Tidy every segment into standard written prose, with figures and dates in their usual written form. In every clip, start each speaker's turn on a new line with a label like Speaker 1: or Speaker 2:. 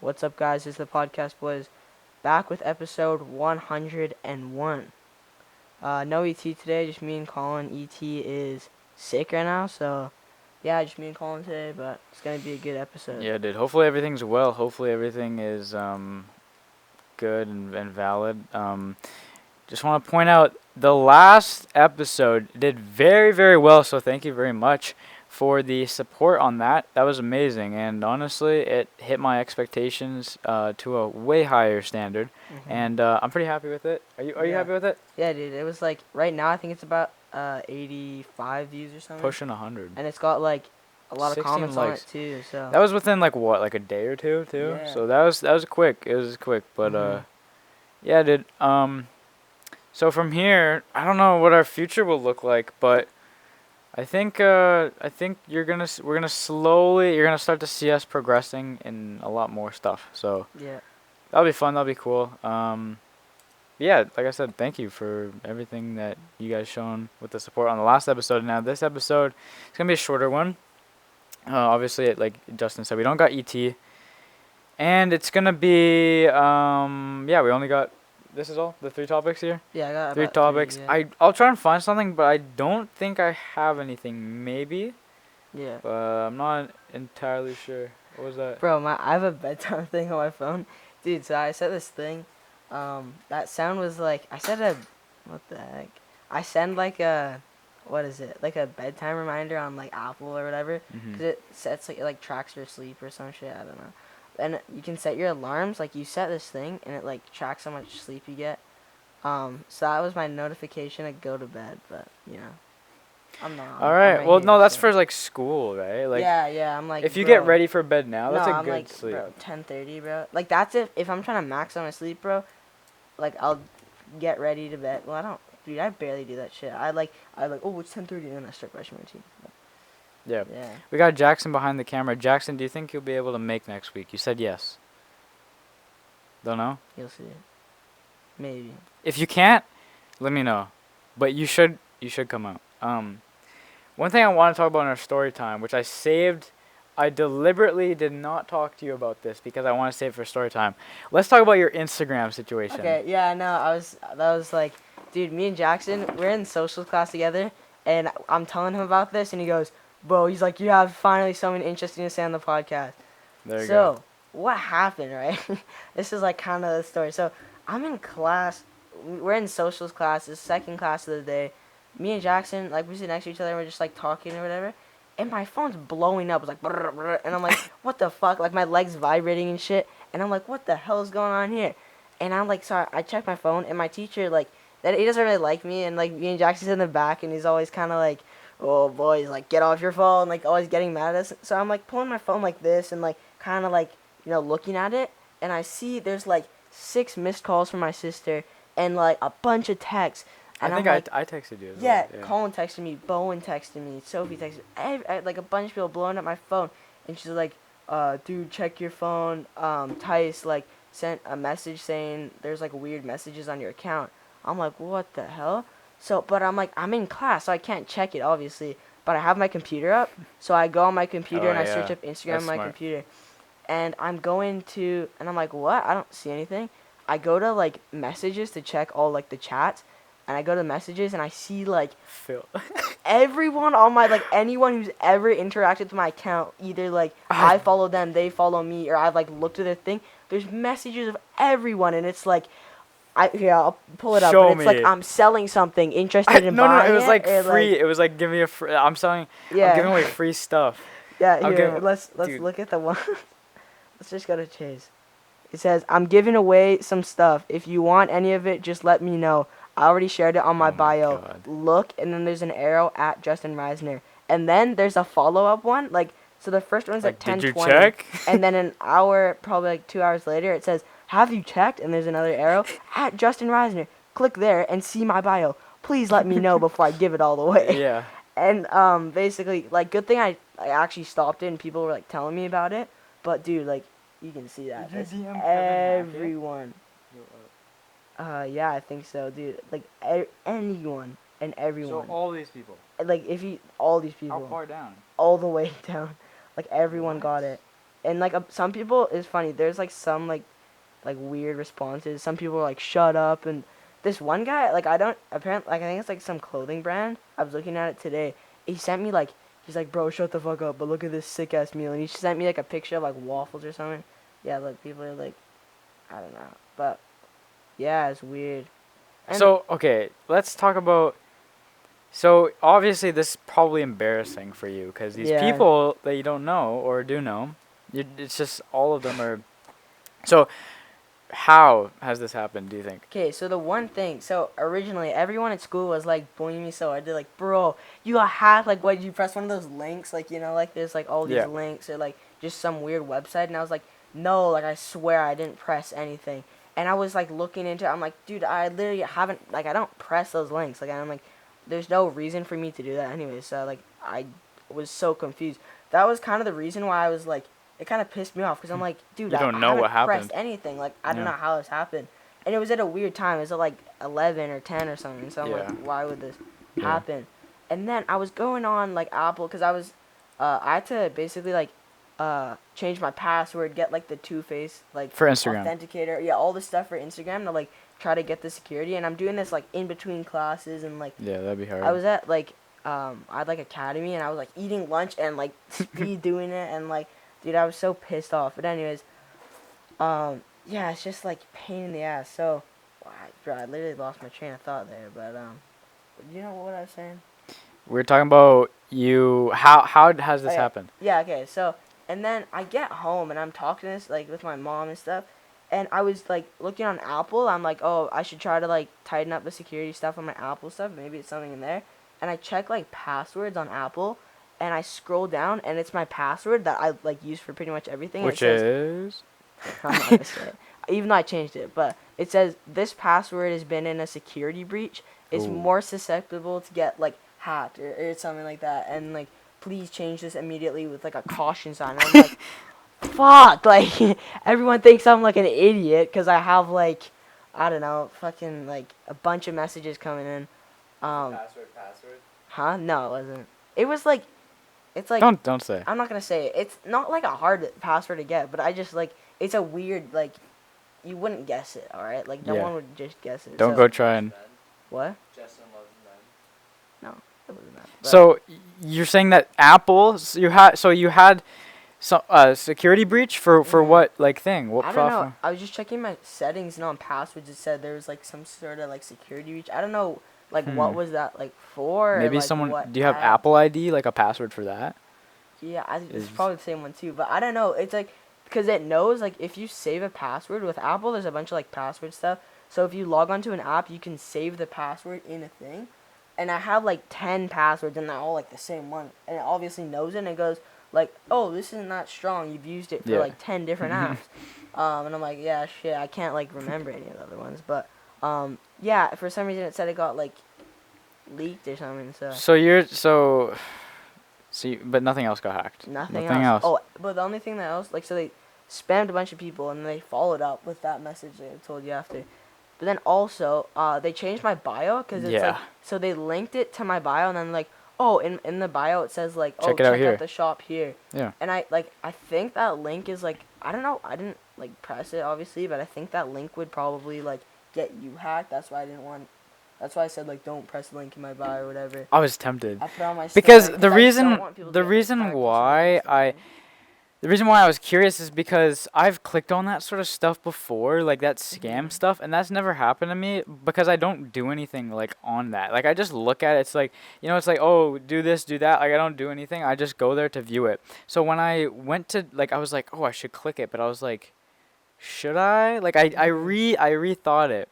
Speaker 1: What's up, guys? It's the Podcast Boys back with episode 101. No ET today, just me and Colin. ET is sick right now, so yeah, just me and Colin today, but it's gonna be a good episode.
Speaker 2: Yeah, dude. Hopefully everything's well. Hopefully everything is good and valid. Just want to point out the last episode did very, very well, so thank you very much for the support on that. That was amazing, and honestly, it hit my expectations to a way higher standard, and I'm pretty happy with it. Are you happy with it?
Speaker 1: Yeah, dude. It was like right now I think it's about 85 views or something.
Speaker 2: Pushing 100.
Speaker 1: And it's got like a lot of
Speaker 2: 16
Speaker 1: comments
Speaker 2: likes.
Speaker 1: on it too. So
Speaker 2: That was within like what, like a day or two, too.
Speaker 1: Yeah.
Speaker 2: So that was quick. It was quick, but yeah, dude. So from here, I don't know what our future will look like, but I think we're gonna start to see us progressing in a lot more stuff. So
Speaker 1: yeah.
Speaker 2: that'll be fun. That'll be cool. Yeah, like I said, thank you for everything that you guys shown with the support on the last episode. Now this episode, it's gonna be a shorter one. Obviously, like Justin said, we don't got ET, and it's gonna be yeah, we only got. This is all the 3 topics here.
Speaker 1: Yeah, I got
Speaker 2: Three
Speaker 1: about
Speaker 2: topics.
Speaker 1: 3, yeah.
Speaker 2: I'll try and find something, but I don't think I have anything. Maybe,
Speaker 1: Yeah.
Speaker 2: but I'm not entirely sure. What was that?
Speaker 1: Bro, I have a bedtime thing on my phone. Dude, so I set this thing. That sound was like, what the heck? I send like what is it? Like a bedtime reminder on like Apple or whatever.
Speaker 2: Mhm.
Speaker 1: Cause it sets like, it like tracks your sleep or some shit, I don't know. And you can set your alarms, like you set this thing and it like tracks how much sleep you get. So that was my notification to go to bed, but you know. I'm not.
Speaker 2: All right.
Speaker 1: I'm
Speaker 2: Well,
Speaker 1: here,
Speaker 2: no, that's
Speaker 1: so.
Speaker 2: for like school, right? Like,
Speaker 1: yeah, I'm like,
Speaker 2: if you
Speaker 1: bro,
Speaker 2: get ready for bed now, that's
Speaker 1: no,
Speaker 2: a
Speaker 1: I'm
Speaker 2: good
Speaker 1: like,
Speaker 2: sleep.
Speaker 1: bro, 10:30, bro. Like that's if I'm trying to max out my sleep, bro. Like I'll get ready to bed. Well, I don't, dude. I barely do that shit. I like, oh, it's 10:30, and then I start brushing my teeth.
Speaker 2: Yeah.
Speaker 1: Yeah.
Speaker 2: We got Jackson behind the camera. Jackson, do you think you'll be able to make next week? You said yes. Don't know.
Speaker 1: You'll see it. Maybe.
Speaker 2: If you can't, let me know. But you should come out. One thing I want to talk about in our story time, which I saved. I deliberately did not talk to you about this because I want to save it for story time. Let's talk about your Instagram situation.
Speaker 1: Okay. Yeah. I know. That was like, dude. Me and Jackson, we're in social class together, and I'm telling him about this, and he goes, bro. He's like, you have finally something interesting to say on the podcast.
Speaker 2: There you go.
Speaker 1: So, what happened, right? This is like kind of the story. So, I'm in class. We're in socials class. It's second class of the day. Me and Jackson, like, we sit next to each other and we're just, like, talking or whatever. And my phone's blowing up. It's like, brr, brr, and I'm like, what the fuck? Like, my leg's vibrating and shit. And I'm like, what the hell is going on here? And I'm like, sorry. I checked my phone, and my teacher, like, that he doesn't really like me. And, like, me and Jackson's in the back, and he's always kind of like, oh, boys, like, get off your phone. Like, always getting mad at us. So I'm, like, pulling my phone like this and, like, kind of, like, you know, looking at it. And I see there's, like, 6 missed calls from my sister and, like, a bunch of texts. And
Speaker 2: I think
Speaker 1: like,
Speaker 2: I texted you. As
Speaker 1: yeah,
Speaker 2: well. Yeah.
Speaker 1: Colin texted me, Bowen texted me, Sophie texted, like a bunch of people blowing up my phone, and she's like, dude, check your phone. Tice like sent a message saying there's like weird messages on your account. I'm like, what the hell? So, but I'm like, I'm in class, so I can't check it obviously, but I have my computer up, so I go on my computer and I search up Instagram on my computer, and I'm like, what? I don't see anything. I go to like messages to check all like the chats. And I go to messages and I see like
Speaker 2: Phil.
Speaker 1: everyone on my, like, anyone who's ever interacted with my account, either like I follow them, they follow me, or I've like looked at their thing. There's messages of everyone, and it's like, I'll pull it up.
Speaker 2: Show
Speaker 1: And it's like
Speaker 2: me.
Speaker 1: I'm selling something, interested in
Speaker 2: No,
Speaker 1: buying
Speaker 2: it was like
Speaker 1: or,
Speaker 2: free. It was like give me a free. I'm selling.
Speaker 1: Yeah.
Speaker 2: I'm giving away free stuff.
Speaker 1: Yeah,
Speaker 2: I'm
Speaker 1: here,
Speaker 2: giving-
Speaker 1: let's
Speaker 2: dude.
Speaker 1: look at the one. Let's just go to Chase. It says, I'm giving away some stuff. If you want any of it, just let me know. I already shared it on my bio.
Speaker 2: God.
Speaker 1: Look, and then there's an arrow at Justin Reisner. And then there's a follow-up one. Like, so the first one's
Speaker 2: Like,
Speaker 1: at 10:20.
Speaker 2: did you check?
Speaker 1: And then an hour, probably like 2 hours later, it says, have you checked? And there's another arrow at Justin Reisner. Click there and see my bio. Please let me know before I give it all away.
Speaker 2: Yeah.
Speaker 1: And basically, like, good thing I actually stopped it and people were like telling me about it. But dude, like, you can see that.
Speaker 2: Did you
Speaker 1: It's
Speaker 2: DM Kevin Hackett?
Speaker 1: everyone. Yeah, I think so, dude. Like, anyone and everyone.
Speaker 2: So all these people.
Speaker 1: Like, all these
Speaker 2: How
Speaker 1: people.
Speaker 2: far down?
Speaker 1: All the way down. Like, everyone got it. And like some people, it's funny. There's like some like weird responses. Some people are like shut up, and this one guy like I don't apparently like I think it's like some clothing brand. I was looking at it today. He sent me like he's like, bro, shut the fuck up, but look at this sick ass meal, and he sent me like a picture of like waffles or something. Yeah, like people are like, I don't know, but yeah, it's weird. And
Speaker 2: So okay, let's talk about. So obviously this is probably embarrassing for you because these
Speaker 1: yeah.
Speaker 2: people that you don't know or do know, it's just all of them are. So how has this happened? Do you think?
Speaker 1: Okay, so the one thing, so originally everyone at school was like bullying me so hard. They're like, bro, you got hacked. Like, what, did you press one of those links? Like, like there's like all these
Speaker 2: Yeah.
Speaker 1: links or like just some weird website. And I was like, no, like I swear I didn't press anything. And I was like looking into it. I'm like, dude, I literally haven't, like, I don't press those links. Like, I'm like, there's no reason for me to do that anyway. So, like, I was so confused. That was kind of the reason why I was like, it kind of pissed me off because I'm like, dude,
Speaker 2: You
Speaker 1: I
Speaker 2: don't know
Speaker 1: haven't
Speaker 2: what happened.
Speaker 1: pressed anything. Like, I don't
Speaker 2: Yeah.
Speaker 1: know how this happened. And it was at a weird time. It was at like 11 or 10 or something. So I'm
Speaker 2: Yeah.
Speaker 1: like, why would this
Speaker 2: Yeah.
Speaker 1: happen? And then I was going on like Apple because I had to basically like change my password, get like the two-face like
Speaker 2: For Instagram.
Speaker 1: authenticator, yeah, all this stuff for Instagram to like try to get the security. And I'm doing this like in between classes and like
Speaker 2: Yeah, that'd be hard.
Speaker 1: I was at like I had like academy and I was like eating lunch and like speed doing it and like dude I was so pissed off. But anyways, yeah, it's just like pain in the ass. So, bro, I literally lost my train of thought there. But you know what I was saying?
Speaker 2: We're talking about you. How has this
Speaker 1: Okay.
Speaker 2: happened?
Speaker 1: Yeah, okay. So, and then I get home and I'm talking this like with my mom and stuff. And I was like looking on Apple. I'm like, oh, I should try to like tighten up the security stuff on my Apple stuff. Maybe it's something in there. And I check like passwords on Apple, and I scroll down, and it's my password that I like use for pretty much everything.
Speaker 2: Which
Speaker 1: and it says,
Speaker 2: is
Speaker 1: I'm not gonna say it, even though I changed it. But it says this password has been in a security breach. It's
Speaker 2: Ooh.
Speaker 1: more susceptible to get like hacked or something like that. And like, please change this immediately with like a caution sign. And I'm like, fuck! Like everyone thinks I'm like an idiot because I have like, I don't know, fucking like a bunch of messages coming in.
Speaker 2: password.
Speaker 1: Huh? No, it wasn't. It was like, it's like.
Speaker 2: Don't say.
Speaker 1: I'm not gonna say it. It's not like a hard password to get, but I just like it's a weird like you wouldn't guess it. All right, like no
Speaker 2: Yeah.
Speaker 1: one would just guess it.
Speaker 2: Don't
Speaker 1: so,
Speaker 2: go try and.
Speaker 1: What?
Speaker 3: Justin loves men.
Speaker 1: No, it wasn't that. But
Speaker 2: So you're saying that Apple, you had some security breach for
Speaker 1: Mhm.
Speaker 2: what like thing? What
Speaker 1: I don't know.
Speaker 2: platform?
Speaker 1: I was just checking my settings and on passwords it said there was like some sort of like security breach. I don't know like what was that like for? or,
Speaker 2: Maybe
Speaker 1: like,
Speaker 2: someone.
Speaker 1: what
Speaker 2: Do you have
Speaker 1: app.
Speaker 2: Apple ID, like a password for that?
Speaker 1: Yeah, it's
Speaker 2: Is-
Speaker 1: probably the same one too. But I don't know. It's like because it knows like if you save a password with Apple, there's a bunch of like password stuff. So if you log onto an app, you can save the password in a thing. And I have like 10 passwords and they're all like the same one. And it obviously knows it and it goes like, oh, this isn't that strong. You've used it for
Speaker 2: Yeah.
Speaker 1: like 10 different apps. And I'm like, yeah, shit, I can't like remember any of the other ones. But yeah, for some reason it said it got like leaked or something. So
Speaker 2: So you're so. See, but nothing else got hacked.
Speaker 1: nothing
Speaker 2: Nothing
Speaker 1: else.
Speaker 2: else.
Speaker 1: Oh, but the only thing that else, like, so they spammed a bunch of people and they followed up with that message they had told you after. But then also, they changed my bio because it's like,
Speaker 2: Yeah.
Speaker 1: so they linked it to my bio and then like, oh, in the bio it says like, oh,
Speaker 2: Check it out
Speaker 1: check
Speaker 2: here.
Speaker 1: out the shop here.
Speaker 2: Yeah.
Speaker 1: And I think that link is like, I don't know, I didn't like press it obviously, but I think that link would probably like get you hacked. That's why I didn't want. That's why I said like, don't press the link in my bio or whatever.
Speaker 2: I was tempted.
Speaker 1: I put it on my
Speaker 2: Because
Speaker 1: story
Speaker 2: the
Speaker 1: 'cause I
Speaker 2: reason
Speaker 1: don't want people to
Speaker 2: the
Speaker 1: get
Speaker 2: reason
Speaker 1: hacked or
Speaker 2: why
Speaker 1: something.
Speaker 2: I the reason why I was curious is because I've clicked on that sort of stuff before, like that scam
Speaker 1: Mhm.
Speaker 2: stuff, and that's never happened to me because I don't do anything like on that. Like I just look at it, it's like, it's like, oh, do this, do that. Like I don't do anything. I just go there to view it. So when I went to like I was like, oh, I should click it, but I was like, should I? Like I rethought it.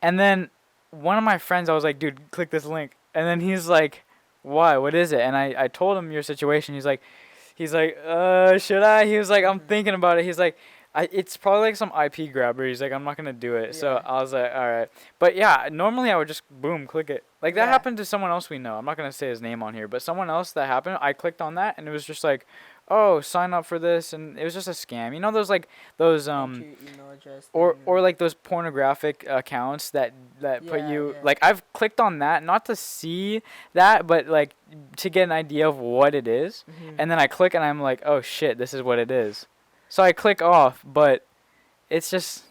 Speaker 2: And then one of my friends, I was like, dude, click this link. And then he's like, why? What is it? And I told him your situation. He's like, should I? He was like, I'm thinking about it. He's like, it's probably like some IP grabber. He's like, I'm not gonna do it. So
Speaker 1: Yeah.
Speaker 2: I was like, all right. But yeah, normally I would just boom, click it. Like that
Speaker 1: Yeah.
Speaker 2: happened to someone else we know. I'm not gonna say his name on here, but someone else that happened. I clicked on that and it was just like, oh, sign up for this, and it was just a scam. You know those
Speaker 1: Enter your email address
Speaker 2: or
Speaker 1: thing
Speaker 2: or like those pornographic accounts that put
Speaker 1: Yeah,
Speaker 2: you
Speaker 1: yeah.
Speaker 2: like I've clicked on that not to see that but like to get an idea of what it is
Speaker 1: Mhm.
Speaker 2: and then I click and I'm like, oh shit, this is what it is. So I click off, but it's just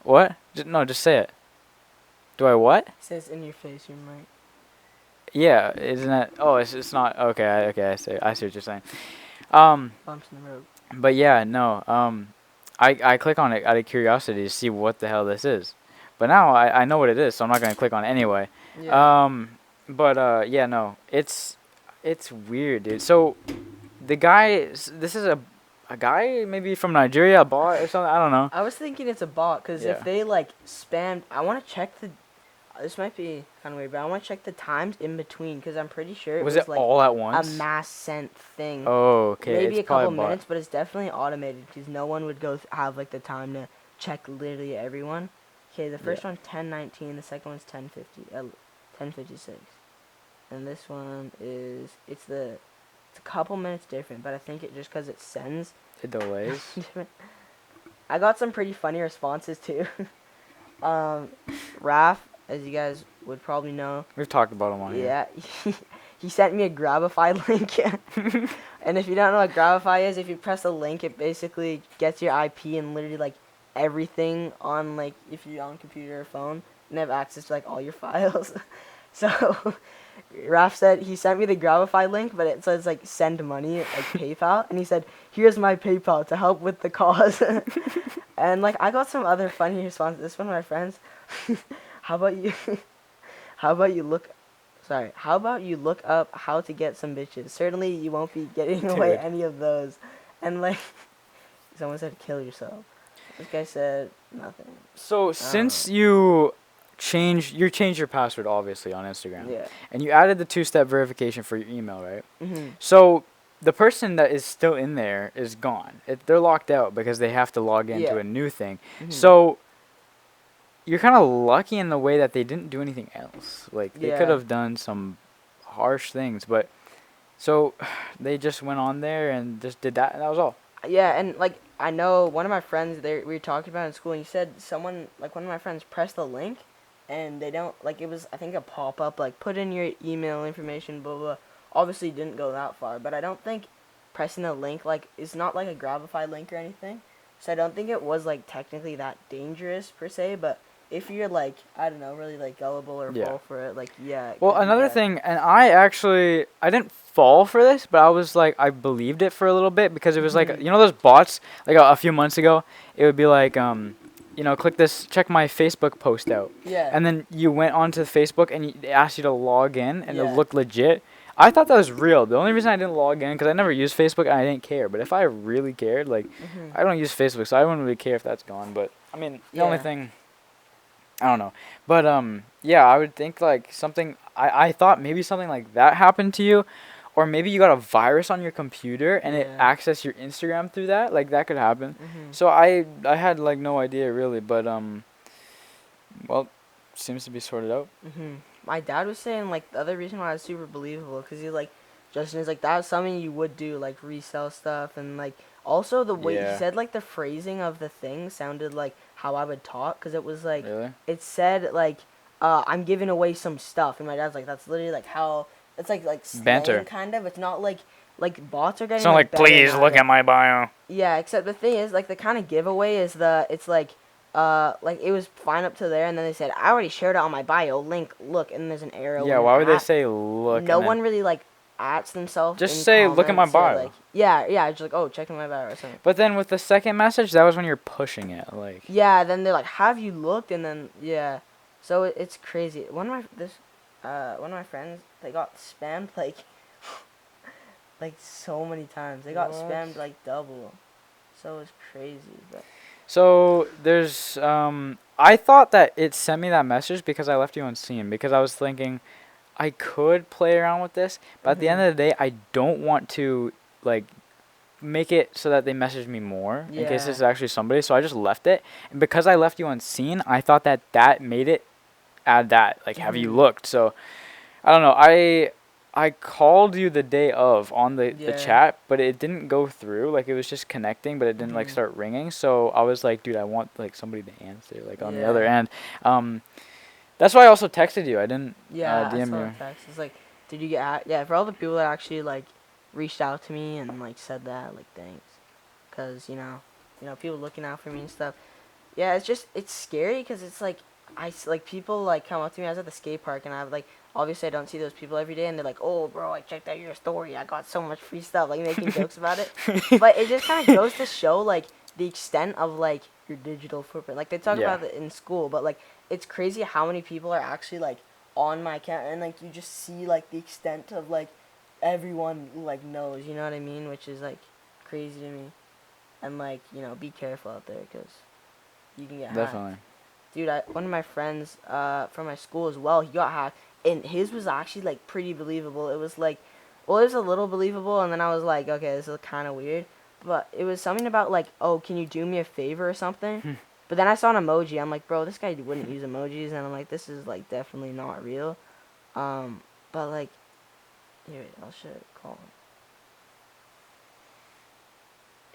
Speaker 2: what? No, just say it. Do I what?
Speaker 1: It says in your face, your mic.
Speaker 2: Yeah, isn't that? Oh, it's not. Okay, okay, I see what you're saying. Um,
Speaker 1: Bumps in the road.
Speaker 2: but yeah, no. I click on it out of curiosity to see what the hell this is, but now I know what it is, so I'm not gonna click on it anyway.
Speaker 1: Yeah.
Speaker 2: But yeah, no, it's weird, dude. So the guy, this is a guy maybe from Nigeria, a bot or something. I don't know.
Speaker 1: I was thinking it's a bot, because
Speaker 2: Yeah.
Speaker 1: if they, like, spammed... I want to check the... This might be kind of weird, but I want to check the times in between, because I'm pretty sure it
Speaker 2: Was
Speaker 1: was
Speaker 2: it
Speaker 1: like,
Speaker 2: all at
Speaker 1: a
Speaker 2: once?
Speaker 1: mass sent thing.
Speaker 2: Oh, okay.
Speaker 1: Maybe
Speaker 2: It's
Speaker 1: a couple
Speaker 2: probably a bot.
Speaker 1: minutes, but it's definitely automated, because no one would have, like, the time to check literally everyone. Okay, the first
Speaker 2: Yeah.
Speaker 1: one's 10:19, the second one's 10:56. And this one is... It's a couple minutes different, but I think it just because it sends...
Speaker 2: It delays.
Speaker 1: different. I got some pretty funny responses too. Raph, as you guys would probably know,
Speaker 2: We've talked about him on here.
Speaker 1: yeah, he sent me a Grabify link. And if you don't know what Grabify is, if you press the link, it basically gets your IP and literally like everything on, like, if you're on computer or phone and have access to like all your files. So Raph said he sent me the Grabify link, but it says like send money, like PayPal, and he said, "Here's my PayPal to help with the cause." And like I got some other funny responses. This one of my friends, how about you? How about you look? Sorry. How about you look up how to get some bitches? Certainly you won't be getting away
Speaker 2: Dude.
Speaker 1: any of those. And like, someone said kill yourself. This guy said nothing.
Speaker 2: So since you changed your password obviously on Instagram,
Speaker 1: Yeah.
Speaker 2: and you added the 2-step verification for your email, right?
Speaker 1: Mhm.
Speaker 2: So the person that is still in there is gone. They're locked out because they have to log into
Speaker 1: Yeah.
Speaker 2: a new thing.
Speaker 1: Mhm.
Speaker 2: So you're kind of lucky in the way that they didn't do anything else. Like they could
Speaker 1: Yeah.
Speaker 2: have done some harsh things, but so they just went on there and just did that, and that was all.
Speaker 1: Yeah, and like I know one of my friends we were talking about in school, and he said someone, like one of my friends, pressed the link, and they don't, like, it was, I think, a pop up like put in your email information, blah blah. Obviously, didn't go that far, but I don't think pressing the link like is not like a Grabify link or anything, so I don't think it was like technically that dangerous per se, but. If you're like, I don't know, really like gullible or
Speaker 2: Yeah.
Speaker 1: fall for it, like yeah.
Speaker 2: Well, another thing, and I didn't fall for this, but I was like, I believed it for a little bit because it was like,
Speaker 1: Mhm.
Speaker 2: you know those bots, like a few months ago, it would be like, click this, check my Facebook post out.
Speaker 1: Yeah.
Speaker 2: And then you went onto Facebook and they asked you to log in and
Speaker 1: Yeah.
Speaker 2: it looked legit. I thought that was real. The only reason I didn't log in, because I never used Facebook and I didn't care. But if I really cared, like,
Speaker 1: Mhm.
Speaker 2: I don't use Facebook, so I wouldn't really care if that's gone. But, I mean, the only
Speaker 1: Yeah.
Speaker 2: thing... I don't know. But, yeah, I would think, like, something... I thought maybe something like that happened to you. Or maybe you got a virus on your computer and it
Speaker 1: Yeah.
Speaker 2: accessed your Instagram through that. Like, that could happen.
Speaker 1: Mhm.
Speaker 2: So, I had, like, no idea, really. But, well, seems to be sorted out.
Speaker 1: Mhm. My dad was saying, like, the other reason why it's super believable, because he's like, Justin is like, that was something you would do, like, resell stuff, and, like, also the way he
Speaker 2: Yeah.
Speaker 1: said, like, the phrasing of the thing sounded like how I would talk, because it was, like,
Speaker 2: Really?
Speaker 1: it said, like, I'm giving away some stuff, and my dad's like, that's literally, like, how, it's, like
Speaker 2: Banter.
Speaker 1: slang, kind of, it's not, like, bots are getting,
Speaker 2: It's not like,
Speaker 1: better
Speaker 2: please
Speaker 1: now,
Speaker 2: look
Speaker 1: like-
Speaker 2: at my bio.
Speaker 1: Yeah, except the thing is, like, the kind of giveaway is it's like it was fine up to there, and then they said, I already shared it on my bio, link, look, and there's an arrow.
Speaker 2: Yeah,
Speaker 1: and
Speaker 2: why
Speaker 1: an
Speaker 2: would they
Speaker 1: at.
Speaker 2: say look?
Speaker 1: No
Speaker 2: and then-
Speaker 1: one really, like, ats themselves.
Speaker 2: Just
Speaker 1: in
Speaker 2: say, look at my
Speaker 1: comments or,
Speaker 2: bio.
Speaker 1: like, yeah, just like, oh, check my bio or something.
Speaker 2: But then with the second message, that was when you're pushing it, like.
Speaker 1: Yeah, then they're like, have you looked? And then, yeah. So it's crazy. One of my friends, they got spammed, like, like, so many times. They got
Speaker 2: What?
Speaker 1: spammed, like, double. So it's crazy, but.
Speaker 2: So there's I thought that it sent me that message because I left you unseen, because I was thinking I could play around with this, but at the end of the day, I don't want to, like, make it so that they message me more in case
Speaker 1: Yeah.
Speaker 2: this is actually somebody. So I just left it, and because I left you unseen, I thought that made it add that, like, have you
Speaker 1: Mhm.
Speaker 2: looked? So I don't know. I called you the day of on the
Speaker 1: Yeah.
Speaker 2: chat, but it didn't go through. Like, it was just connecting, but it didn't like
Speaker 1: Mhm.
Speaker 2: start ringing. So I was like, dude, I want, like, somebody to answer, like, on the
Speaker 1: Yeah.
Speaker 2: other end. That's why I also texted you. I didn't
Speaker 1: Yeah, I
Speaker 2: DM
Speaker 1: saw
Speaker 2: you.
Speaker 1: the text. It's like, did you get for all the people that actually, like, reached out to me and, like, said that, like, thanks. because people looking out for me and stuff. Yeah, it's scary because it's like people like come up to me. I was at the skate park and I have like obviously I don't see those people every day and they're like, oh bro, I checked out your story. I got so much free stuff, like making jokes about it. But it just kind of goes to show like the extent of like your digital footprint. Like they talk about it in school, but like it's crazy how many people are actually like on my account and like you just see like the extent of like everyone like knows. You know what I mean? Which is like crazy to me. And like be careful out there because you can get hacked.
Speaker 2: Definitely.
Speaker 1: Dude, one of my friends from my school as well, he got hacked, and his was actually like pretty believable. It was like, well, it was a little believable, and then I was like, okay, this is kind of weird, but it was something about like, oh, can you do me a favor or something? But then I saw an emoji. I'm like, bro, this guy wouldn't use emojis, and I'm like, this is like definitely not real. But like, here, I'll show it. Call him.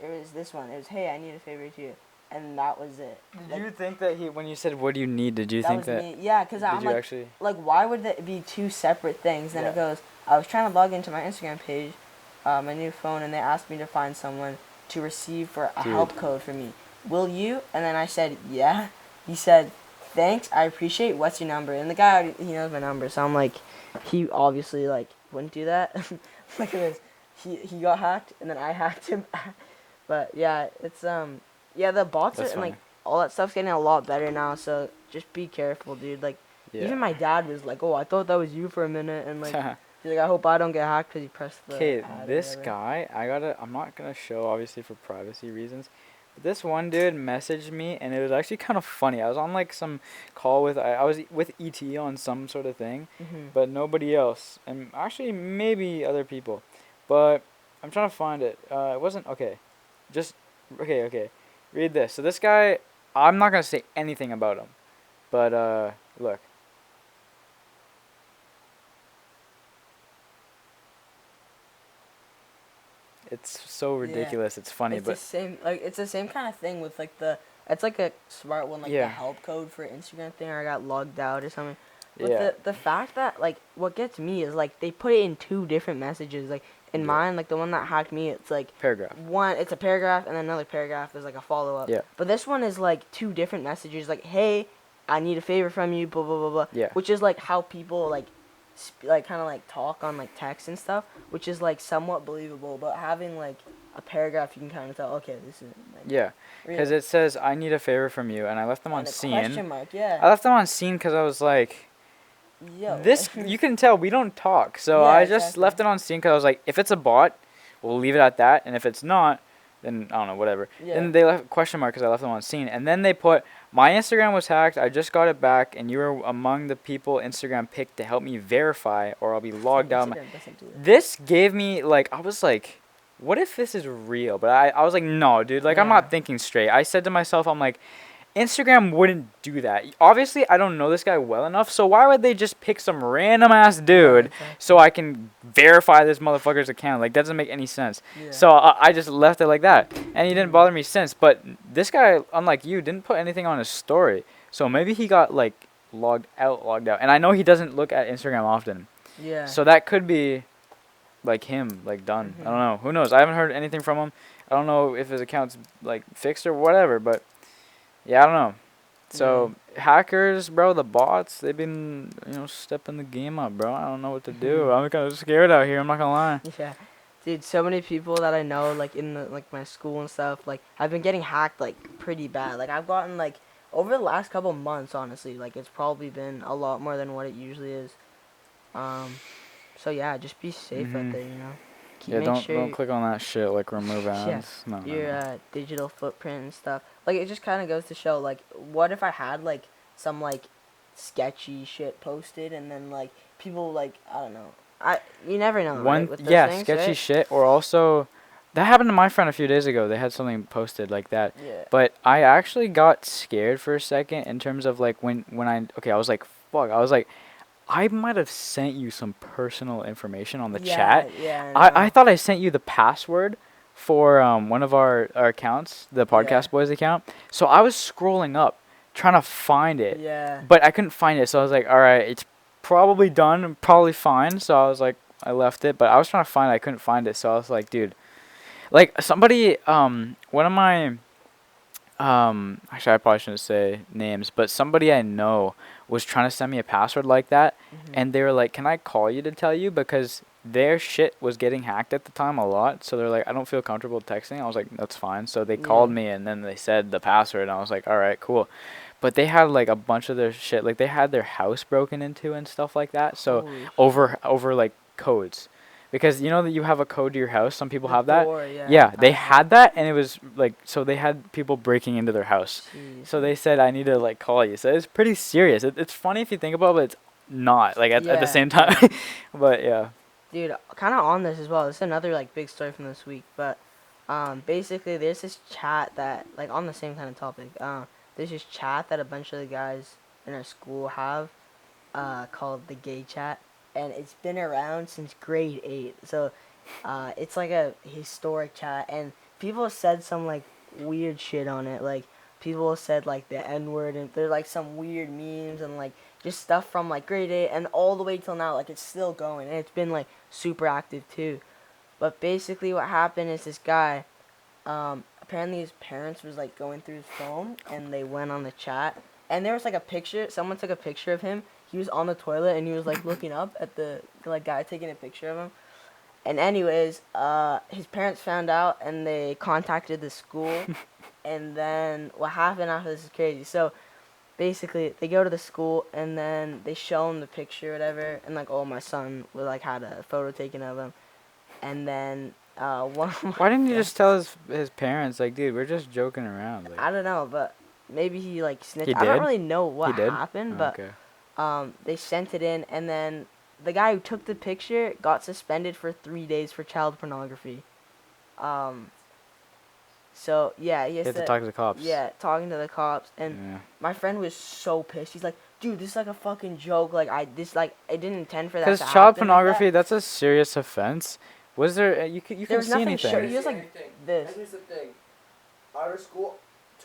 Speaker 1: It was this one. It was, hey, I need a favor too. And that was it.
Speaker 2: Did you think that when you said, what do you need, did you think that?
Speaker 1: Me. Yeah, because I'm like,
Speaker 2: actually?
Speaker 1: Like, why would that be two separate things? Then it goes, I was trying to log into my Instagram page, my new phone, and they asked me to find someone to receive for a help code for me. Will you? And then I said, yeah. He said, thanks, I appreciate, what's your number? And the guy already, he knows my number, so I'm like, he obviously, like, wouldn't do that. Look at this. He got hacked, and then I hacked him. But, yeah, it's, yeah, the bots and like all that stuff's getting a lot better now. So just be careful, dude. Like even my dad was like, "Oh, I thought that was you for a minute," and like he's like, "I hope I don't get hacked because you pressed the."
Speaker 2: Okay, this guy, I'm not gonna show obviously for privacy reasons. But this one dude messaged me and it was actually kind of funny. I was on like some call with I was with ET on some sort of thing, but nobody else, and actually maybe other people, but I'm trying to find it. It wasn't okay. Just okay. Read this. So this guy, I'm not going to say anything about him. But, look. It's so ridiculous. It's funny,
Speaker 1: it's the same kind of thing with like it's like a smart one, like the help code for Instagram thing, or I got logged out or something. But the fact that like what gets me is like they put it in two different messages. Like in mine, like the one that hacked me, it's like
Speaker 2: paragraph.
Speaker 1: One, it's a paragraph, and then another paragraph is like a follow up.
Speaker 2: Yeah.
Speaker 1: But this one is like two different messages. Like, hey, I need a favor from you. Blah blah blah blah.
Speaker 2: Yeah.
Speaker 1: Which is like how people like kind of like talk on like text and stuff, which is like somewhat believable. But having like a paragraph, you can kind of tell. Okay, this is. Like,
Speaker 2: because it says I need a favor from you, and I left them on scene.
Speaker 1: Question mark. Yeah.
Speaker 2: I left them on scene because I was like.
Speaker 1: Yo.
Speaker 2: This you can tell we don't talk, so I just left it on scene because I was like, if it's a bot, we'll leave it at that, and if it's not, then I don't know, whatever. Then they left question mark because I left them on scene, and then they put my Instagram was hacked. I just got it back, and you were among the people Instagram picked to help me verify, or I'll be logged out. This gave me like I was like, what if this is real? But I was like, no, dude, like I'm not thinking straight. I said to myself, I'm like. Instagram wouldn't do that. Obviously, I don't know this guy well enough, so why would they just pick some random ass dude so I can verify this motherfucker's account? Like, that doesn't make any sense. Yeah. So I just left it like that, and he didn't bother me since. But this guy, unlike you, didn't put anything on his story, so maybe he got like logged out. And I know he doesn't look at Instagram often. Yeah. So that could be like him, like done. I don't know. Who knows? I haven't heard anything from him. I don't know if his account's like fixed or whatever, but. Yeah, I don't know. So, hackers, bro, the bots, they've been, stepping the game up, bro. I don't know what to do. I'm kind of scared out here. I'm not going to lie.
Speaker 1: Yeah. Dude, so many people that I know, like, in, my school and stuff, like, I've been getting hacked, like, pretty bad. Like, I've gotten, like, over the last couple months, honestly, like, it's probably been a lot more than what it usually is. So, yeah, just be safe out there,
Speaker 2: don't click on that shit, like, remove ads.
Speaker 1: No, your digital footprint and stuff. Like, it just kind of goes to show, like, what if I had, like, some, like, sketchy shit posted and then, like, people, like, I don't know. You never know, right? With those things,
Speaker 2: sketchy
Speaker 1: right?
Speaker 2: shit, or also, that happened to my friend a few days ago. They had something posted like that. Yeah. But I actually got scared for a second in terms of, like, when I was like, fuck, I was like, I might have sent you some personal information on the chat. Yeah, I thought I sent you the password for one of our accounts, the ThePodcastBois account. So I was scrolling up, trying to find it. Yeah. But I couldn't find it, so I was like, all right, it's probably done, probably fine. So I was like, I left it, but I was trying to find it. I couldn't find it, so I was like, dude. Like somebody, one of my, actually I probably shouldn't say names, but somebody I know was trying to send me a password like that, and they were like, "Can I call you to tell you?" Because their shit was getting hacked at the time a lot, so they're like, "I don't feel comfortable texting." I was like, "That's fine." So they called me, and then they said the password, and I was like, "All right, cool." But they had like a bunch of their shit, like they had their house broken into and stuff like that. So
Speaker 1: Holy
Speaker 2: over like codes, because you know that you have a code to your house. Some people
Speaker 1: the
Speaker 2: have that.
Speaker 1: door, yeah.
Speaker 2: Yeah, they
Speaker 1: I
Speaker 2: had that, and it was like, so they had people breaking into their house.
Speaker 1: Jeez.
Speaker 2: So they said, "I need to like call you." So it's pretty serious. It's funny if you think about it, but it's not like at the
Speaker 1: Yeah,
Speaker 2: same time.
Speaker 1: yeah.
Speaker 2: But yeah.
Speaker 1: Dude, kind of on this as well. This is another like big story from this week, but basically there's this chat that like on the same kind of topic. There's this chat that a bunch of the guys in our school have, called the gay chat, and it's been around since grade 8. So, it's like a historic chat, and people have said some like weird shit on it. Like people have said like the N word, and there's like some weird memes and like just stuff from like grade 8 and all the way till now. Like it's still going, and it's been like super active too. But basically, what happened is this guy, apparently his parents was like going through his phone, and they went on the chat, and there was like a picture. Someone took a picture of him. He was on the toilet, and he was like looking up at the like guy taking a picture of him. And anyways, his parents found out, and they contacted the school. And then what happened after this is crazy. So basically, they go to the school, and then they show him the picture, whatever, and like, oh, my son was like had a photo taken of him, and then one of my
Speaker 2: Why didn't you
Speaker 1: friends-
Speaker 2: just tell his parents like, "Dude, we're just joking around"? Like,
Speaker 1: I don't know, but maybe he like snitched.
Speaker 2: He
Speaker 1: I don't
Speaker 2: did?
Speaker 1: really know what
Speaker 2: he did.
Speaker 1: happened,
Speaker 2: Oh,
Speaker 1: but
Speaker 2: okay.
Speaker 1: they sent it in, and then the guy who took the picture got suspended for 3 days for child pornography. So yeah, he
Speaker 2: You
Speaker 1: has
Speaker 2: have to talk to the cops.
Speaker 1: Yeah, talking to the cops, and
Speaker 2: Yeah.
Speaker 1: my friend was so pissed. He's like, "Dude, this is like a fucking joke. Like I didn't intend for that to
Speaker 2: Because
Speaker 1: happen."
Speaker 2: child
Speaker 1: like that."
Speaker 2: pornography, that's a serious offense. Was there? You
Speaker 1: There
Speaker 2: can
Speaker 1: was
Speaker 2: see
Speaker 1: nothing
Speaker 2: anything.
Speaker 1: show- he was like this.
Speaker 3: And here's the thing. At our school,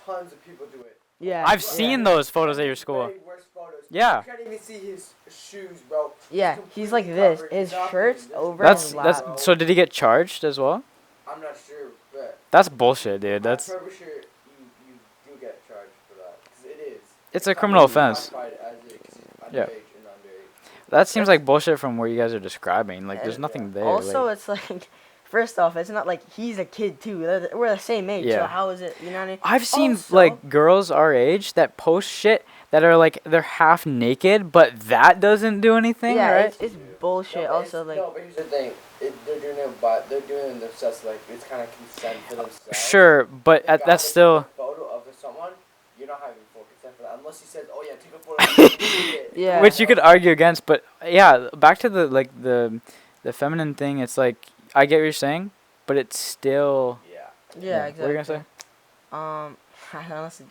Speaker 3: tons of people do it.
Speaker 1: Yeah,
Speaker 2: I've
Speaker 1: yeah.
Speaker 2: seen those photos at your school.
Speaker 3: Way worse photos.
Speaker 2: Yeah.
Speaker 3: You can't even see his shoes, bro.
Speaker 1: Yeah, he's like this. His shirt's over
Speaker 2: That's
Speaker 1: his
Speaker 2: that's.
Speaker 1: lap.
Speaker 2: So did he get charged as well?
Speaker 3: I'm not sure, but
Speaker 2: That's bullshit, dude. That's.
Speaker 3: I'm pretty sure you do get charged for that. Because it is.
Speaker 2: It's a criminal
Speaker 3: It's
Speaker 2: offense.
Speaker 3: classified as it, 'cause it's underage
Speaker 2: Yeah.
Speaker 3: and underage.
Speaker 2: That seems like bullshit from where you guys are describing. Like, there's
Speaker 1: And
Speaker 2: nothing there.
Speaker 1: Also,
Speaker 2: like,
Speaker 1: it's like, first off, it's not like he's a kid too. We're the same age, so
Speaker 2: Yeah.
Speaker 1: how is it? You know what I mean?
Speaker 2: I've seen
Speaker 1: Also-
Speaker 2: like girls our age that post shit that are like they're half naked, but that doesn't do anything,
Speaker 1: Yeah,
Speaker 2: right?
Speaker 1: it's bullshit.
Speaker 3: No,
Speaker 1: Also, like,
Speaker 3: no, but here's the thing. They're doing it, but they're doing it themselves. Like it's kind of consent for themselves.
Speaker 2: Sure, but
Speaker 3: The guy
Speaker 2: that's
Speaker 3: that
Speaker 2: still.
Speaker 3: took a photo of someone. You're not having full consent for that, unless he says, "Oh yeah, take a photo." Of me."
Speaker 1: Yeah.
Speaker 2: Which you could argue against, but yeah, back to the like the feminine thing. It's like I get what you're saying, but it's still.
Speaker 3: Yeah.
Speaker 1: yeah, exactly.
Speaker 2: What are you gonna say?
Speaker 1: I honestly,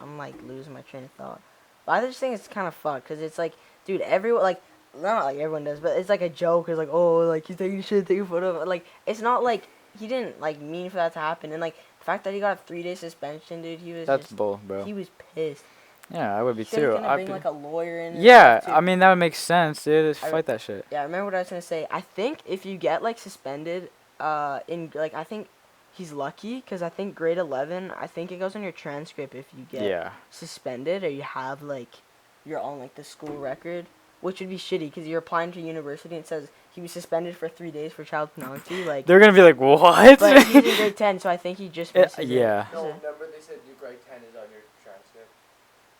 Speaker 1: I'm like losing my train of thought. But I just think it's kind of fucked, cause it's like, dude, everyone like, not like everyone does, but it's like a joke. It's like, oh, like he's taking shit, take a photo of it. Like, it's not like he didn't like mean for that to happen, and like the fact that he got a 3-day suspension, dude, he was
Speaker 2: That's
Speaker 1: just,
Speaker 2: bull, bro.
Speaker 1: he was pissed.
Speaker 2: Yeah, I would be
Speaker 1: He said he's
Speaker 2: too.
Speaker 1: gonna bring like a lawyer in. and
Speaker 2: Yeah,
Speaker 1: stuff, too.
Speaker 2: I mean that would make sense, dude. Just
Speaker 1: I-
Speaker 2: fight that shit.
Speaker 1: Yeah, I remember what I was gonna say. I think if you get like suspended, in like I think he's lucky, cause I think grade 11, I think it goes on your transcript if you get
Speaker 2: Yeah.
Speaker 1: suspended or you have like you're on like the school record, which would be shitty because you're applying to university and it says he was suspended for 3 days for child pornography. Like,
Speaker 2: They're gonna be like, what?
Speaker 1: but he's in grade 10, so I think he just misses it.
Speaker 2: yeah.
Speaker 3: No, remember they said your grade 10 is on your transcript.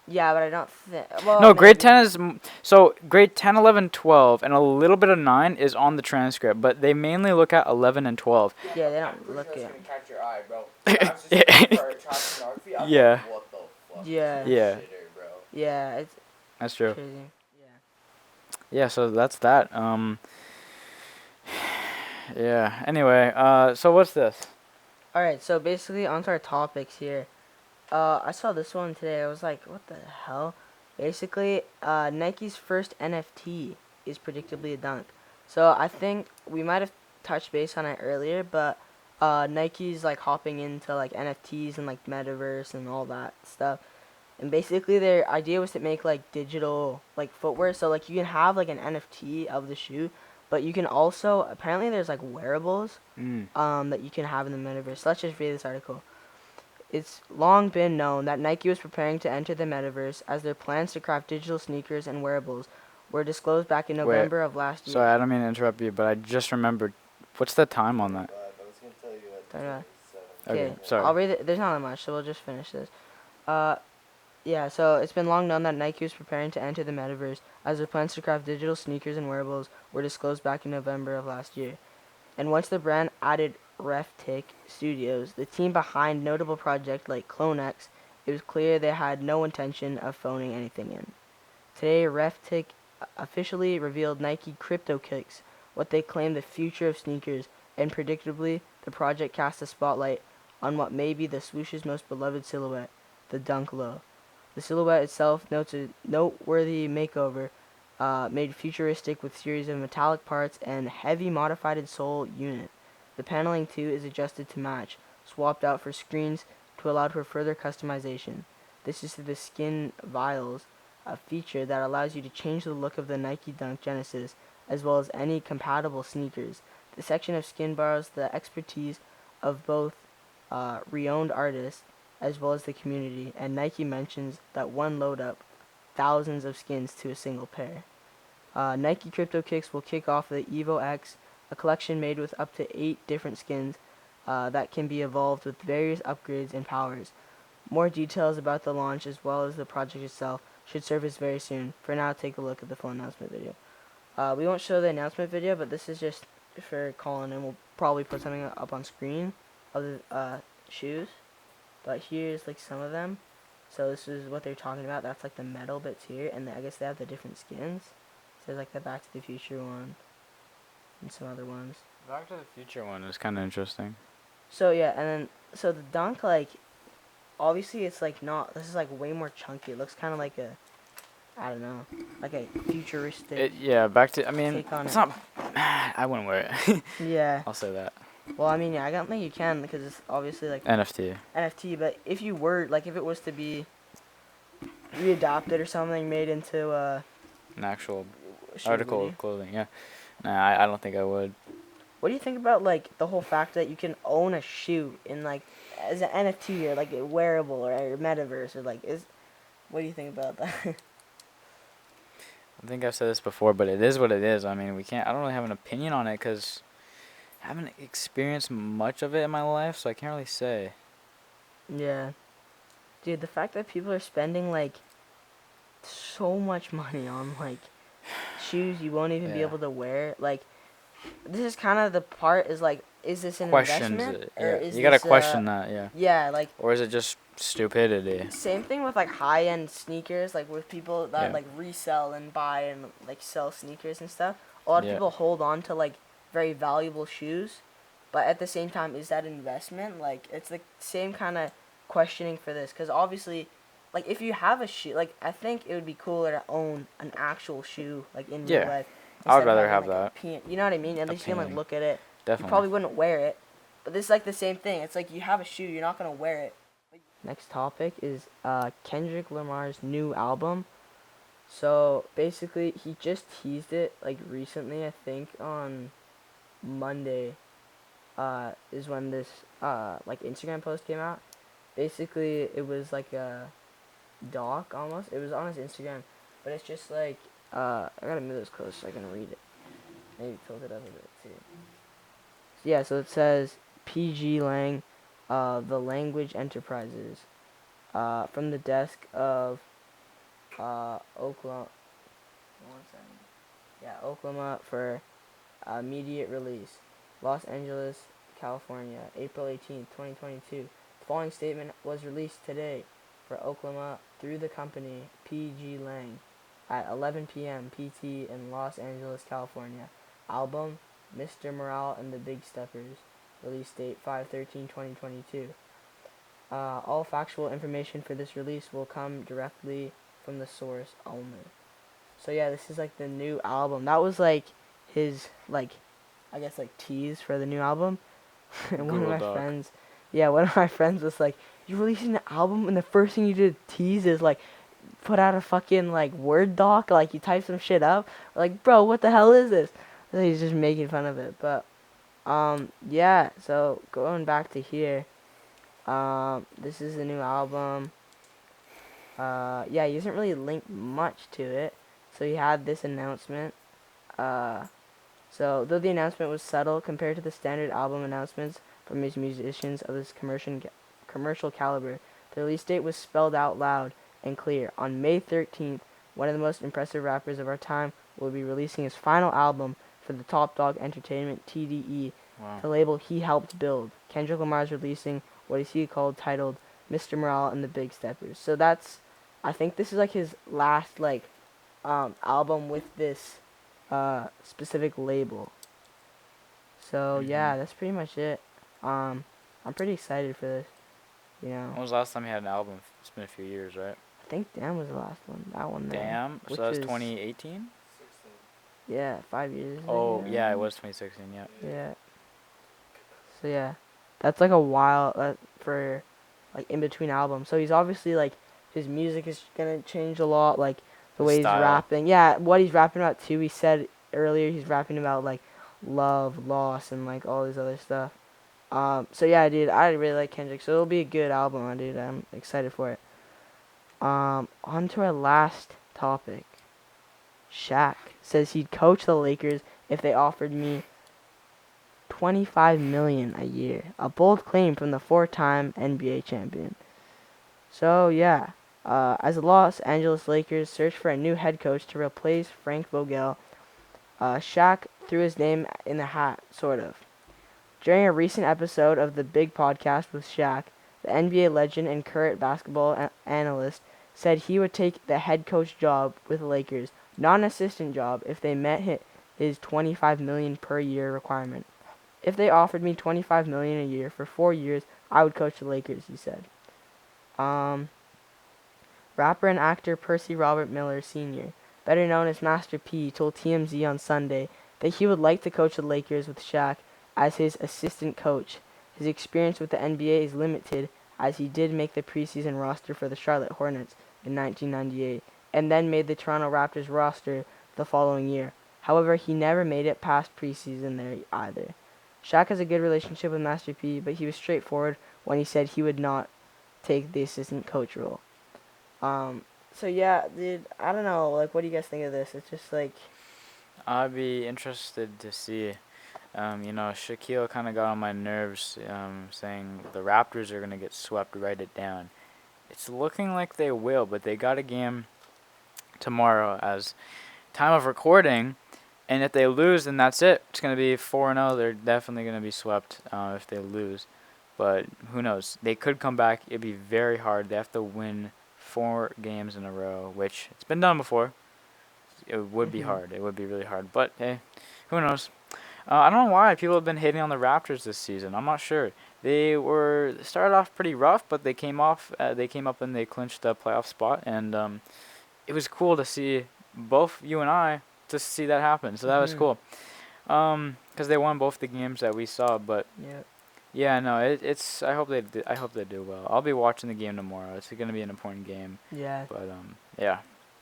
Speaker 1: Yeah, but I don't think. Well,
Speaker 2: No, grade
Speaker 1: maybe.
Speaker 2: 10 is so grade 10, 11, 12, and a little bit of 9 is on the transcript, but they mainly look at 11 and 12.
Speaker 1: Yeah, they
Speaker 3: I'm
Speaker 1: don't
Speaker 3: pretty
Speaker 1: look
Speaker 3: sure it's
Speaker 1: at.
Speaker 3: gonna catch your eye, bro. If I was just looking for child pornography, I'd be
Speaker 2: Yeah.
Speaker 3: like, what the fuck?
Speaker 1: Yeah.
Speaker 2: Yeah.
Speaker 3: Shitter, bro.
Speaker 1: Yeah, it's
Speaker 2: That's true.
Speaker 1: crazy. Yeah.
Speaker 2: Yeah, so that's that. Yeah. Anyway, so what's this?
Speaker 1: All right, so basically onto our topics here. I saw this one today. I was like, what the hell? Basically, Nike's first NFT is predictably a dunk. So I think we might have touched base on it earlier, but Nike's like hopping into like NFTs and like metaverse and all that stuff. And basically their idea was to make like digital like footwear. So like you can have like an NFT of the shoe, But you can also, apparently there's like wearables
Speaker 2: Mm.
Speaker 1: that you can have in the metaverse. So let's just read this article. It's long been known that Nike was preparing to enter the metaverse as their plans to craft digital sneakers and wearables were disclosed back in
Speaker 2: Wait,
Speaker 1: November of last year.
Speaker 2: Sorry, I don't mean to interrupt you, but I just remembered. What's the time on that?
Speaker 3: I was gonna tell you at
Speaker 1: Alright.
Speaker 3: 27.
Speaker 2: Okay, sorry.
Speaker 1: I'll read it. There's not that much, so we'll just finish this. Yeah, so it's been long known that Nike was preparing to enter the metaverse as their plans to craft digital sneakers and wearables were disclosed back in November of last year. And once the brand added Reftic Studios, the team behind notable projects like CloneX, it was clear they had no intention of phoning anything in. Today, Reftic officially revealed Nike Crypto Kicks, what they claim the future of sneakers, and predictably, the project cast a spotlight on what may be the swoosh's most beloved silhouette, the Dunk Low. The silhouette itself notes a noteworthy makeover, made futuristic with series of metallic parts and heavy modified sole unit. The paneling too is adjusted to match, swapped out for screens to allow for further customization. This is the skin vials, a feature that allows you to change the look of the Nike Dunk Genesis as well as any compatible sneakers. The section of skin borrows the expertise of both renowned artists as well as the community, and Nike mentions that one load up thousands of skins to a single pair. Nike Crypto Kicks will kick off the Evo X, a collection made with up to 8 different skins that can be evolved with various upgrades and powers. More details about the launch as well as the project itself should surface very soon. For now, take a look at the full announcement video. We won't show the announcement video, but this is just for Colin, and we'll probably put something up on screen of the shoes. But here's like some of them. So this is what they're talking about. That's like the metal bits here, and I guess they have the different skins. So there's like the Back to the Future one, and some other ones.
Speaker 2: Back to the Future one is kind of interesting.
Speaker 1: So yeah, and then so the Dunk, like, obviously it's like not. This is like way more chunky. It looks kind of like a, I don't know, like a futuristic.
Speaker 2: Back to. I mean,
Speaker 1: Take on
Speaker 2: it's
Speaker 1: it.
Speaker 2: not. I wouldn't wear it.
Speaker 1: Yeah.
Speaker 2: I'll say that.
Speaker 1: Well, I mean, yeah, I don't think you can because it's obviously like
Speaker 2: NFT.
Speaker 1: NFT. But if you were like, if it was to be readopted or something, made into
Speaker 2: An actual
Speaker 1: shoe,
Speaker 2: article
Speaker 1: would you?
Speaker 2: of clothing. Yeah. Nah, I don't think I would.
Speaker 1: What do you think about like the whole fact that you can own a shoe in like as an NFT or like a wearable or a metaverse or like is? What do you think about that?
Speaker 2: I think I've said this before, but it is what it is. I mean, I don't really have an opinion on it because I haven't experienced much of it in my life, so I can't really say.
Speaker 1: Yeah, dude, the fact that people are spending like so much money on like shoes you won't even be
Speaker 2: Yeah.
Speaker 1: able to wear, like this is kind of the part is like, is this an
Speaker 2: Questions
Speaker 1: investment
Speaker 2: it.
Speaker 1: or
Speaker 2: Yeah.
Speaker 1: is
Speaker 2: You gotta
Speaker 1: this,
Speaker 2: question that, yeah.
Speaker 1: Yeah, like
Speaker 2: Or is it just stupidity?
Speaker 1: same thing with like high end sneakers, like with people that
Speaker 2: Yeah.
Speaker 1: like resell and buy and like sell sneakers and stuff. A lot of
Speaker 2: Yeah.
Speaker 1: people hold on to like very valuable shoes, but at the same time, is that investment? Like it's the same kind of questioning for this, because obviously, like if you have a shoe, like I think it would be cooler to own an actual shoe like in real
Speaker 2: Yeah.
Speaker 1: life.
Speaker 2: I would
Speaker 1: instead of
Speaker 2: rather
Speaker 1: having,
Speaker 2: have
Speaker 1: like, you know what I mean? At
Speaker 2: A
Speaker 1: least you can like
Speaker 2: painting.
Speaker 1: look at it. You
Speaker 2: Definitely.
Speaker 1: probably wouldn't wear it, but this is like the same thing. It's like you have a shoe, you're not gonna wear it. Next topic is Kendrick Lamar's new album. So basically, he just teased it like recently. I think on Monday is when this like Instagram post came out. Basically, it was like a doc almost. It was on his Instagram, but it's just like I gotta move this close so I can read it. Maybe tilt it up a bit too. Yeah, so it says PG Lang, the Language Enterprises, from the desk of Oklahoma. One second. Yeah, Oklahoma for immediate release. Los Angeles, California, April 18th, 2022. The following statement was released today for Oklahoma through the company PG Lang at 11 p.m. PT in Los Angeles, California. Album, Mr. Morale and the Big Steppers. Release date 5/13/2022. All factual information for this release will come directly from the source only. So yeah, this is like the new album. That was like his like, I guess like tease for the new album. And one of
Speaker 2: Google
Speaker 1: my
Speaker 2: Doc.
Speaker 1: friends was like, "You releasing an album and the first thing you did tease is like put out a fucking like Word doc, like you type some shit up." Like, bro, what the hell is this? So he's just making fun of it. But yeah. So going back to here, this is a new album. Yeah, he doesn't really link much to it. So he had this announcement. Uh, so though the announcement was subtle compared to the standard album announcements from his musicians of this commercial caliber, the release date was spelled out loud and clear. On May 13th, one of the most impressive rappers of our time will be releasing his final album for the Top Dog Entertainment (TDE),
Speaker 2: Wow.
Speaker 1: the label he helped build. Kendrick Lamar is releasing what is he called titled Mr. Morale and the Big Steppers. So that's, I think this is like his last like album with this specific label. So yeah, that's pretty much it. I'm pretty excited for this. You know,
Speaker 2: When was the last time he had an album? It's been a few years, right?
Speaker 1: I think Damn was the last one. That one there.
Speaker 2: Damn.
Speaker 1: Which
Speaker 2: So that was
Speaker 1: was
Speaker 2: 2018?
Speaker 3: 16.
Speaker 1: Yeah, 5 years.
Speaker 2: Oh,
Speaker 1: ago.
Speaker 2: yeah, it was 2016, yeah.
Speaker 1: Yeah. So yeah, that's like a while for like in between albums. So he's obviously like his music is gonna change a lot, like the
Speaker 2: The
Speaker 1: way
Speaker 2: style.
Speaker 1: he's rapping. Yeah, what he's rapping about too. He said earlier he's rapping about like love, loss, and like all this other stuff. So yeah, dude, I really like Kendrick. So it'll be a good album, dude. I'm excited for it. On to our last topic. Shaq says he'd coach the Lakers if they offered me $25 million a year. A bold claim from the four-time NBA champion. So yeah, as the Los Angeles Lakers search for a new head coach to replace Frank Vogel, Shaq threw his name in the hat, sort of. During a recent episode of the Big Podcast with Shaq, the NBA legend and current basketball analyst said he would take the head coach job with the Lakers, not an assistant job, if they met his $25 million per year requirement. If they offered me $25 million a year for 4 years, I would coach the Lakers, he said. Rapper and actor Percy Robert Miller Sr., better known as Master P, told TMZ on Sunday that he would like to coach the Lakers with Shaq as his assistant coach. His experience with the NBA is limited, as he did make the preseason roster for the Charlotte Hornets in 1998 and then made the Toronto Raptors roster the following year. However, he never made it past preseason there either. Shaq has a good relationship with Master P, but he was straightforward when he said he would not take the assistant coach role. So yeah, dude, I don't know, like, what do you guys think of this? It's just like,
Speaker 2: I'd be interested to see. Shaquille kind of got on my nerves, saying the Raptors are going to get swept, write it down. It's looking like they will, but they got a game tomorrow as time of recording, and if they lose, then that's it. It's going to be 4-0. They're definitely going to be swept if they lose, but who knows? They could come back. It'd be very hard. They have to win 4 games in a row, which it's been done before. It would be hard. It would be really hard, but hey, who knows? I don't know why people have been hating on the Raptors this season. I'm not sure. They started off pretty rough, but they came off. They came up and they clinched the playoff spot, and it was cool to see both you and I to see that happen. So that was cool. 'Cause they won both the games that we saw. But yeah, no, it's. I hope they do well. I'll be watching the game tomorrow. It's gonna be an important game.
Speaker 1: Yeah.
Speaker 2: But yeah.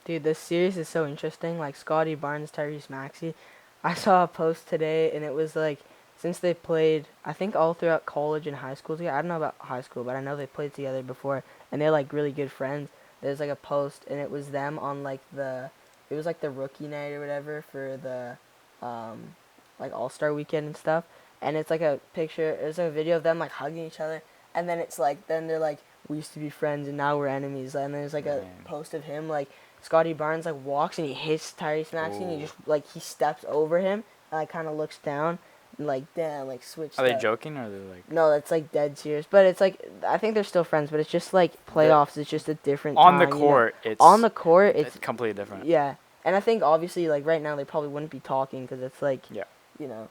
Speaker 1: Dude, this series is so interesting. Like Scotty Barnes, Tyrese Maxey. I saw a post today, and it was like, since they played, I think all throughout college and high school together. I don't know about high school, but I know they played together before, and they're like really good friends. There's like a post, and it was them on like it was like the rookie night or whatever for the, like All-Star weekend and stuff. And it's like a picture, there's a video of them like hugging each other, and then it's like, then they're like, we used to be friends and now we're enemies. And there's like a post of him like, Scotty Barnes like walks and he hits Tyrese Maxey and he just like he steps over him and like kind of looks down and like damn like switched.
Speaker 2: Are they joking or are they like?
Speaker 1: No, that's like dead serious. But it's like I think they're still friends, but it's just like playoffs. It's just a different
Speaker 2: on
Speaker 1: time,
Speaker 2: the court.
Speaker 1: You know?
Speaker 2: It's
Speaker 1: on the court. It's
Speaker 2: completely different.
Speaker 1: Yeah, and I think obviously like right now they probably wouldn't be talking because it's like you know,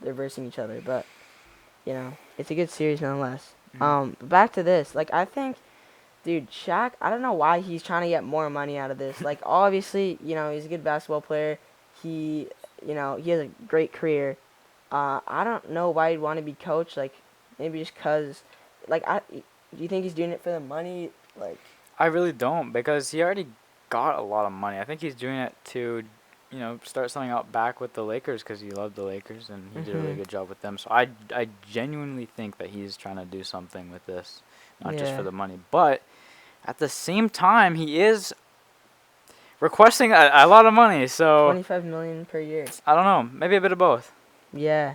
Speaker 1: they're versing each other. But you know, it's a good series nonetheless. But back to this. Like I think. Dude, Shaq, I don't know why he's trying to get more money out of this. Like, obviously, you know, he's a good basketball player. He has a great career. I don't know why he'd want to be coach. Like, maybe just because, like, do you think he's doing it for the money? Like,
Speaker 2: I really don't, because he already got a lot of money. I think he's doing it to start something out back with the Lakers because he loved the Lakers and he did a really
Speaker 1: Mhm.
Speaker 2: good job with them. So I genuinely think that he's trying to do something with this, not just for
Speaker 1: Yeah.
Speaker 2: the money, but at the same time he is requesting a lot of money. So
Speaker 1: 25 million per year.
Speaker 2: I don't know, maybe a bit of both.
Speaker 1: Yeah.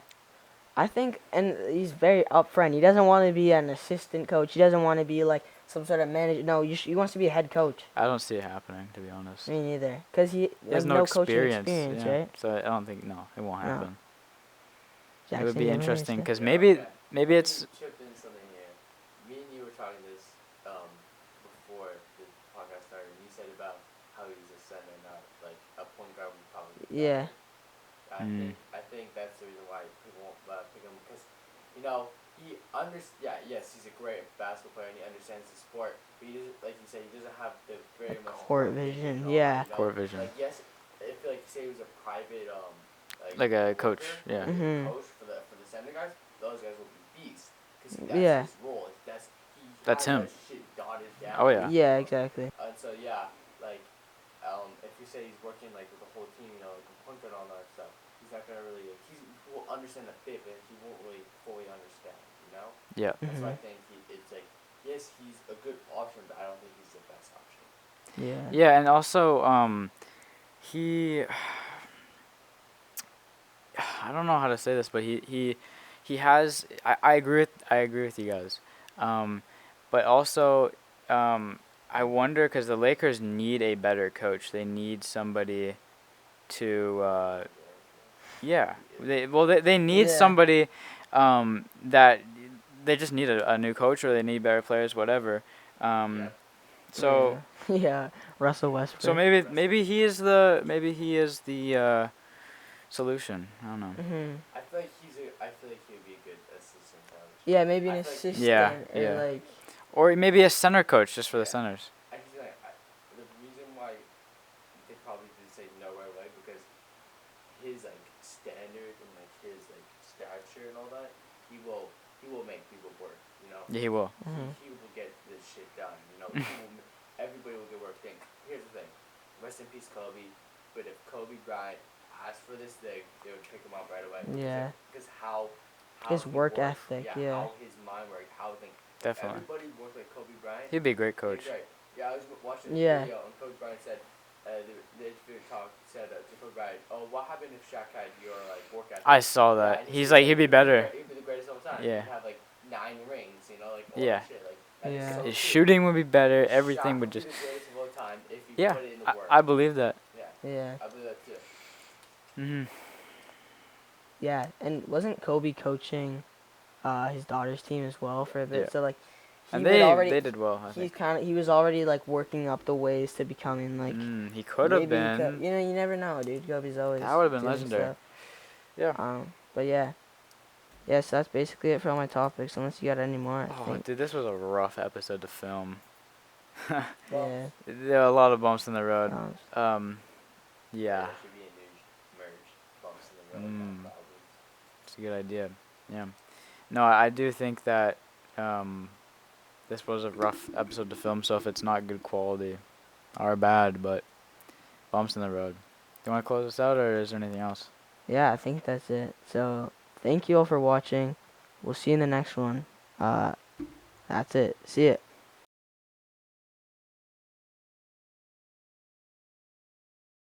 Speaker 1: I think, and he's very upfront. He doesn't want to be an assistant coach. He doesn't want to be like some sort of manager. No, he wants to be a head coach.
Speaker 2: I don't see it happening, to be honest.
Speaker 1: Me neither. Cause he
Speaker 2: He has
Speaker 1: like
Speaker 2: no
Speaker 1: no coaching
Speaker 2: experience,
Speaker 1: experience,
Speaker 2: yeah.
Speaker 1: right?
Speaker 2: So I don't think it won't
Speaker 1: No.
Speaker 2: happen. It
Speaker 1: Jackson,
Speaker 2: would be
Speaker 1: you have anything to
Speaker 2: interesting
Speaker 1: say?
Speaker 2: because
Speaker 3: Yeah,
Speaker 2: maybe
Speaker 3: okay.
Speaker 2: maybe
Speaker 3: Let
Speaker 2: it's
Speaker 3: me chip in something here. Me and you were talking this before the podcast started. And you said about how he's a center, not like a point guard would probably be
Speaker 1: Yeah.
Speaker 3: better. I think that's the reason why people won't pick him because, yes, he's a great basketball player and he understands the sport, but he doesn't, like you said, he doesn't have the very much
Speaker 1: Court vision, yeah.
Speaker 2: court vision.
Speaker 3: Like yes, I feel like say he was a private
Speaker 2: Like a
Speaker 3: worker,
Speaker 2: coach, yeah.
Speaker 3: like a
Speaker 1: Mhm.
Speaker 3: coach for the center guys. Those guys will be beasts because that's
Speaker 1: Yeah.
Speaker 3: his role.
Speaker 2: That's
Speaker 3: has
Speaker 2: him.
Speaker 3: that shit dotted down.
Speaker 2: Oh, yeah.
Speaker 1: Yeah, exactly.
Speaker 3: And so yeah, like if you say he's working like with the whole team, like a point guard and all that stuff, he's not gonna really he will understand a bit, but he won't really fully understand.
Speaker 2: Yeah.
Speaker 3: That's why I
Speaker 1: Mhm.
Speaker 3: think it's like yes, he's a good option, but I don't think he's the best option.
Speaker 1: Yeah.
Speaker 2: Yeah, and also he I don't know how to say this, but he has I agree with you guys. But also I wonder cuz the Lakers need a better coach. They need somebody to yeah. They need
Speaker 1: Yeah.
Speaker 2: somebody that they just need a new coach or they need better players, whatever.
Speaker 3: Yeah.
Speaker 2: So
Speaker 1: Yeah. Yeah. Russell Westbrook.
Speaker 2: so maybe he is the solution. I don't know.
Speaker 1: Mhm.
Speaker 3: I feel like he would be a good assistant coach.
Speaker 1: Yeah, maybe an
Speaker 3: I feel like-
Speaker 1: assistant
Speaker 2: Yeah,
Speaker 1: or
Speaker 2: yeah.
Speaker 1: like.
Speaker 2: Or maybe a center coach just for the
Speaker 3: Yeah.
Speaker 2: centers.
Speaker 3: I feel like the reason why they probably did say no right away because his like standard and like his like stature and all that, he will make people work.
Speaker 2: Yeah, he will.
Speaker 1: Mhm.
Speaker 3: He will get this shit done. Everybody will get work. Here's the thing, rest in peace Kobe. But if Kobe Bryant asked for this thing, they would pick him up right away.
Speaker 1: Yeah.
Speaker 3: Because how
Speaker 1: His
Speaker 3: he
Speaker 1: work
Speaker 3: worked,
Speaker 1: ethic, yeah.
Speaker 3: How his mind worked, how things.
Speaker 2: Definitely.
Speaker 3: Everybody worked like Kobe Bryant.
Speaker 2: He'd be a great coach.
Speaker 3: Right. Yeah, I was watching a
Speaker 1: Yeah.
Speaker 3: video and Coach Bryant said, the interviewer said to Coach Bryant, "Oh, what happened if Shaq had your like work ethic?"
Speaker 2: I saw
Speaker 3: Yeah,
Speaker 2: that.
Speaker 3: and
Speaker 2: He's
Speaker 3: said,
Speaker 2: like he'd be better.
Speaker 3: He'd be the greatest of all time.
Speaker 2: Yeah.
Speaker 3: He'd have like 9 rings, like all
Speaker 2: Yeah.
Speaker 3: that shit. Like that is
Speaker 1: Yeah.
Speaker 3: so
Speaker 2: His
Speaker 3: true.
Speaker 2: shooting would be better. Everything
Speaker 3: Shaq
Speaker 2: would
Speaker 3: be
Speaker 2: just
Speaker 3: the greatest of all time if you
Speaker 2: yeah.
Speaker 3: put it in the work.
Speaker 2: I believe that.
Speaker 3: Yeah,
Speaker 1: Yeah.
Speaker 3: I believe that too.
Speaker 2: Mhm.
Speaker 1: Yeah, and wasn't Kobe coaching his daughter's team as well for a bit?
Speaker 2: Yeah.
Speaker 1: So like, he
Speaker 2: And
Speaker 1: would already.
Speaker 2: they did well. I think.
Speaker 1: He was already like working up the ways to becoming like.
Speaker 2: He could have
Speaker 1: maybe
Speaker 2: been.
Speaker 1: you never know, dude. Kobe's always.
Speaker 2: That would've been
Speaker 1: doing
Speaker 2: legendary.
Speaker 1: stuff.
Speaker 2: Yeah.
Speaker 1: But yeah. Yeah, so that's basically it for all my topics. Unless you got any more, I
Speaker 2: Oh,
Speaker 1: think.
Speaker 2: dude, this was a rough episode to film.
Speaker 1: Yeah.
Speaker 2: There are a lot of bumps in the road. Yeah.
Speaker 3: There should be a new merge bumps in the road.
Speaker 2: Mm.
Speaker 3: Probably.
Speaker 2: It's a good idea. Yeah. No, I do think that this was a rough episode to film, so if it's not good quality, our bad, but bumps in the road. Do you want to close this out, or is there anything else?
Speaker 1: Yeah, I think that's it. So, thank you all for watching. We'll see you in the next one. That's it. See ya.